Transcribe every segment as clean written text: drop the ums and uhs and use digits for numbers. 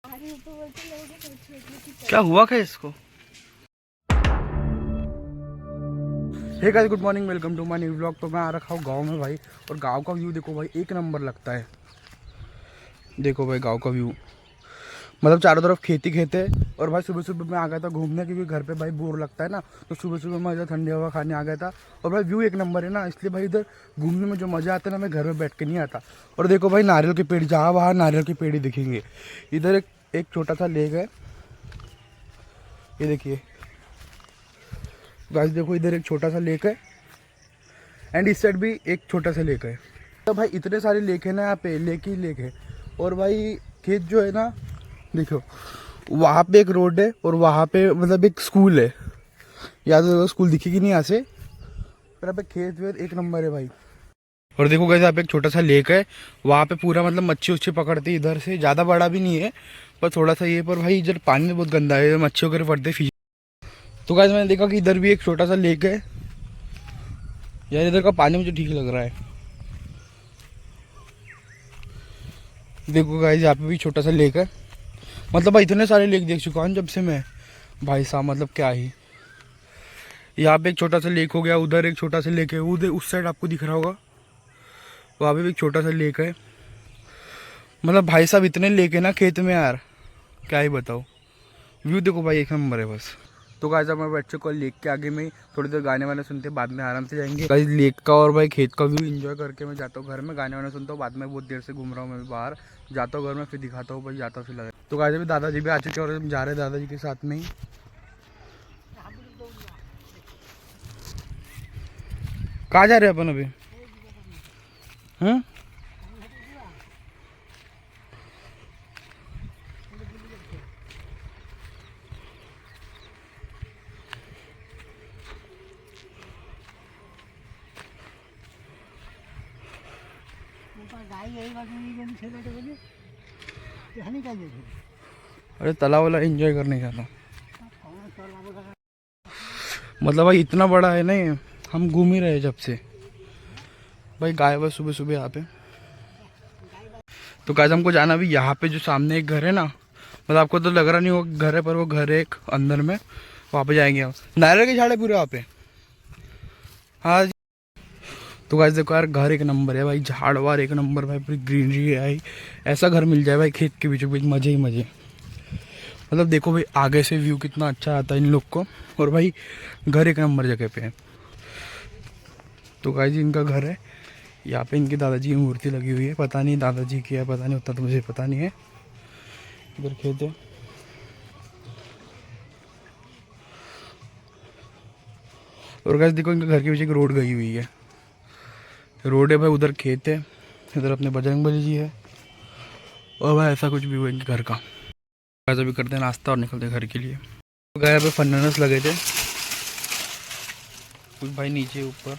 क्या हुआ क्या इसको? Hey guys, good morning, welcome to my new vlog. तो मैं आ रखा हूँ गांव में भाई, और गांव का व्यू देखो भाई, एक नंबर लगता है। देखो भाई गांव का व्यू, मतलब चारों तरफ खेती खेत है। और भाई सुबह सुबह मैं आ गया था घूमने, क्योंकि घर पे भाई बोर लगता है ना, तो सुबह सुबह मैं इधर ठंडी हवा खाने आ गया था। और भाई व्यू एक नंबर है ना, इसलिए भाई इधर घूमने में जो मज़ा आता है ना, मैं घर में बैठ के नहीं आता। और देखो भाई नारियल के पेड़, जहाँ वहाँ नारियल के पेड़ ही दिखेंगे। इधर एक छोटा सा लेक है, ये देखिए गाइस, देखो इधर एक छोटा सा लेक है, एंड इस साइड भी एक छोटा सा लेक है। तो भाई इतने सारे लेक है ना यहाँ पे, लेक ही लेक है। और भाई खेत जो है ना, देखो वहाँ पे एक रोड है, और वहाँ पे मतलब एक स्कूल है। या तो स्कूल दिखेगी नहीं यहाँ से, पर यहाँ पे खेत वेत एक नंबर है भाई। और देखो गाइस, यहाँ पे एक छोटा सा लेक है, वहाँ पे पूरा मतलब मच्छी उच्छी पकड़ती है। इधर से ज़्यादा बड़ा भी नहीं है, पर थोड़ा सा ये, पर भाई इधर पानी बहुत गंदा है, मच्छी वगैरह पड़ते फिश। तो गाइस मैंने देखा कि इधर भी एक छोटा सा लेक है यार, इधर का पानी मुझे ठीक लग रहा है। देखो गाइस, यहाँ पे भी छोटा सा लेक है। मतलब भाई इतने सारे लेक देख चुका हूँ जब से मैं, भाई साहब मतलब क्या ही। यहाँ पे एक छोटा सा लेक हो गया, उधर एक छोटा सा लेक है, उधर उस साइड आपको दिख रहा होगा, वहाँ पे भी एक छोटा सा लेक है। मतलब भाई साहब इतने लेक है ना खेत में यार, क्या ही बताओ। व्यू देखो भाई एक नंबर है बस। तो गाइस अब मैं बैठ चुका लेक के आगे में, थोड़ी देर गाने वाने सुनते, बाद में आराम से जाएंगे गाइस लेक का और भाई खेत का व्यू एंजॉय करके मैं जाता हूँ घर में, गाने वाने सुनता हूँ। बाद में बहुत देर से घूम रहा हूँ मैं भी बाहर, जाता हूँ घर में, फिर दिखाता हूँ भाई, जाता हूँ फिर लगा। तो गाइस अभी दादाजी भी आ चुके हैं और हम जा रहे हैं दादाजी के साथ में ही। कहाँ जा रहे हैं अपन अभी? अरे तालाब वाला एंजॉय करने जाता। मतलब भाई इतना बड़ा है ना ये, हम घूम ही रहे जब से भाई, गाय बस सुबह सुबह यहाँ पे। तो गाइस हमको जाना भी यहाँ पे, जो सामने एक घर है ना, मतलब आपको तो लग रहा नहीं वो घर है, पर वो घर है एक अंदर में, वहाँ पे जाएंगे हम। नारियल के झाड़ है पूरे वहाँ पे। हाँ जी। तो गाइस देखो यार, घर एक नंबर है भाई, झाड़ वाड़ एक नंबर भाई, पूरी ग्रीनरी है भाई। ऐसा घर मिल जाए भाई खेत के बीचों बीच, मजे ही मजे। मतलब देखो भाई आगे से व्यू कितना अच्छा आता है इन लोग को, और भाई घर एक नंबर जगह पे है। तो गाइस इनका घर है, यहाँ पे इनके दादाजी की मूर्ति लगी हुई है, पता नहीं दादाजी की है, पता नहीं, उतना तो मुझे पता नहीं है। इधर खेत है, और गाइस देखो इनके घर के पीछे एक रोड गई हुई है, रोड है भाई, उधर खेत है, इधर अपने बजरंगबली जी है, और भाई ऐसा कुछ भी हुआ इनके घर का। गाइस अभी करते हैं नाश्ता और निकलते हैं घर के लिए। तो गाय पे फन्नस लगे थे कुछ भाई, नीचे ऊपर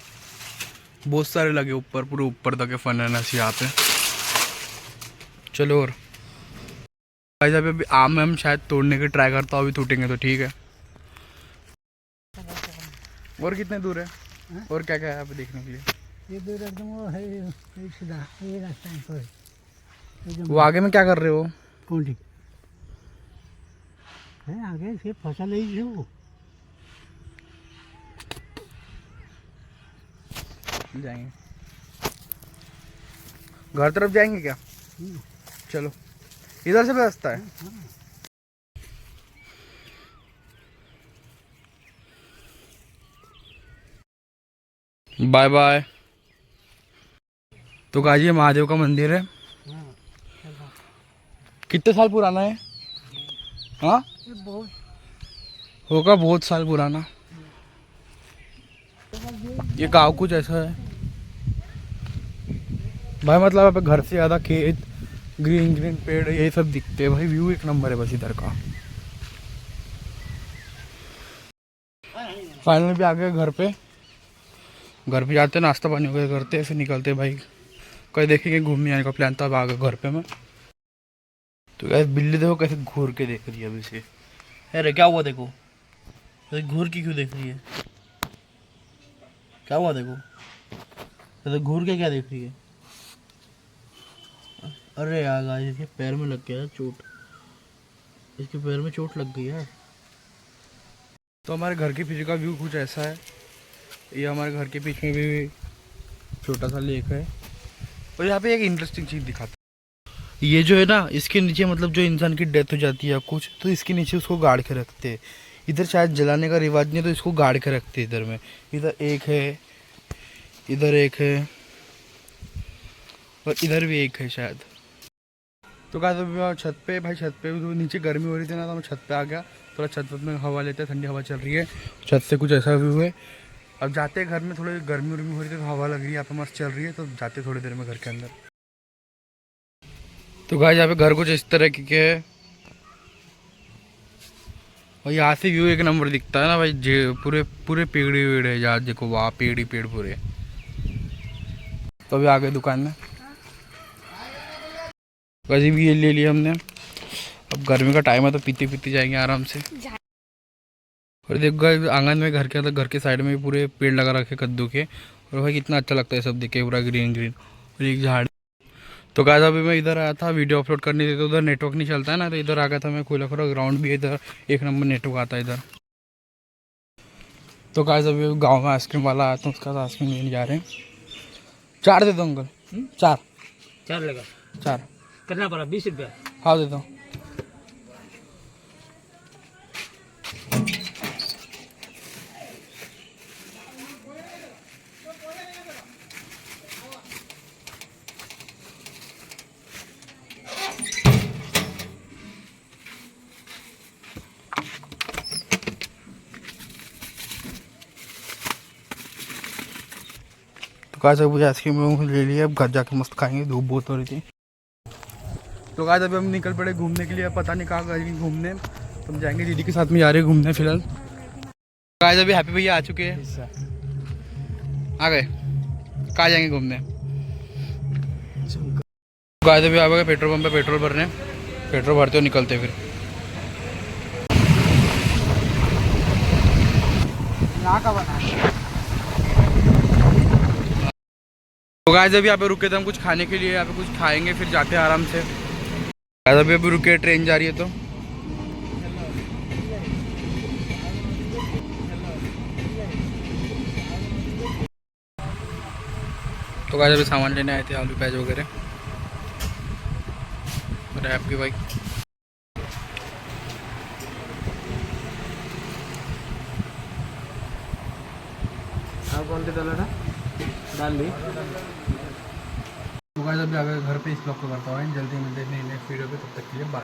बहुत सारे लगे, ऊपर पूरे ऊपर तक है फन्नस यहाँ पे। चलो, और गाइस अभी आम हम शायद तोड़ने के ट्राई करता हूँ, अभी टूटेंगे तो ठीक है। और कितने दूर है? और क्या क्या है यहाँ पे देखने के लिए? ये दूर एकदम वो है, ये सीधा ये रास्ता है पर। वो आगे में क्या कर रहे हो? कौन सी है आगे से फसल ही है वो। जाएंगे घर तरफ, जाएंगे क्या? चलो, इधर से रास्ता है। Bye bye. तो गाजी महादेव का मंदिर है, कितने साल पुराना है? हाँ होगा बहुत साल पुराना। ये गाँव कुछ ऐसा है भाई, मतलब यहाँ पे घर से ज़्यादा खेत, ग्रीन ग्रीन पेड़, यही सब दिखते हैं भाई। व्यू एक नंबर है बस इधर का। फाइनल भी आ गए घर पे, घर पे जाते नाश्ता पानी वगैरह करते, फिर निकलते भाई, कहीं देखेंगे घूमने आने का प्लान था। अब आ गए घर पे मैं। तो यार बिल्ली देखो कैसे घूर के देख रही है अभी से। अरे क्या हुआ देखो, तो घूर की क्यों देख रही है? क्या हुआ देखो, तो घूर के क्या देख रही है? अरे यार गाइस, इसके पैर में लग गया चोट। इसके पैर में चोट लग गई यार। तो हमारे घर के पीछे का व्यू कुछ ऐसा है। ये हमारे घर के पीछे भी छोटा सा लेक है। और यहाँ पे एक इंटरेस्टिंग चीज़ दिखाता है। ये जो है ना, इसके नीचे मतलब जो इंसान की डेथ हो जाती है या कुछ, तो इसके नीचे उसको गाड़ के रखते हैं। इधर शायद जलाने का रिवाज नहीं है, तो इसको गाड़ के रखते हैं इधर में। इधर एक है, इधर एक है, और इधर भी एक है शायद। तो कहा था छत पे, भाई छत पे तो नीचे गर्मी हो रही थी ना, तो मैं छत पे आ गया। थोड़ा छत में हवा लेते हैं, ठंडी हवा चल रही है। छत से कुछ ऐसा व्यू है। अब जाते हैं घर में, थोड़ी गर्मी उर्मी हो रही थी तो हवा लग रही है, यहाँ पे मस्त चल रही है, तो जाते थोड़ी देर में घर के अंदर। तो गाइस यहाँ पे घर कुछ इस तरह के है। और यहाँ से व्यू एक नंबर दिखता है ना भाई, पूरे पूरे पेड़ ही पेड़ है। यार देखो वहाँ पेड़ ही पेड़ पूरे। तो अभी आ गए दुकान में, वैसे भी ये ले लिया हमने। अब गर्मी का टाइम है तो पीते पीते जाएंगे आराम से। और देखो गाइस आंगन में, घर के अंदर, घर के साइड में भी पूरे पेड़ लगा रखे कद्दू के। और भाई कितना अच्छा लगता है सब देख के, पूरा ग्रीन ग्रीन। और एक झाड़। तो गाइस अभी मैं इधर आया था वीडियो अपलोड करने के, तो उधर नेटवर्क नहीं चलता है ना, तो इधर आ गया था मैं। खुला खुला ग्राउंड भी है इधर, एक नंबर नेटवर्क आता है इधर। तो गाइस अभी गाँव में आइसक्रीम वाला आया था, उसका आइसक्रीम लेने जा रहे हैं। 4 दे दो अंकल। 4 4 लगा 4। कितना पड़ा? 20 रुपया। हाँ दे दो। तो गाइस अभी आइसक्रीम ले लिया, अब घर जाके मस्त खाएंगे, धूप बहुत हो रही थी। तो गाइस अभी हम निकल पड़े घूमने के लिए, पता नहीं कहाँ गए घूमने। तो हम जाएंगे, दीदी के साथ में जा रहे हैं घूमने फिलहाल। गाइस अभी हैप्पी भैया आ चुके हैं, आ गए। कहाँ जाएंगे घूमने? गाइस अभी आ गए पेट्रोल पंप पे पेट्रोल भरने। पेट्रोल भरते हो निकलते फिर। तो गाइस अभी यहाँ पे रुके थे हम कुछ खाने के लिए, यहाँ पे कुछ खाएंगे फिर जाते हैं आराम से। गाइस अभी रुके, ट्रेन जा रही है। तो गाइस अभी सामान लेने आए थे, आलू प्याज वगैरह। और आपकी बाइक कौन सी डाल ली। तो गाइस अभी आ गए घर पे, इस ब्लॉग को करता हूँ जल्दी मिलते हैं नेक्स्ट वीडियो पे, तब तक के लिए बाय।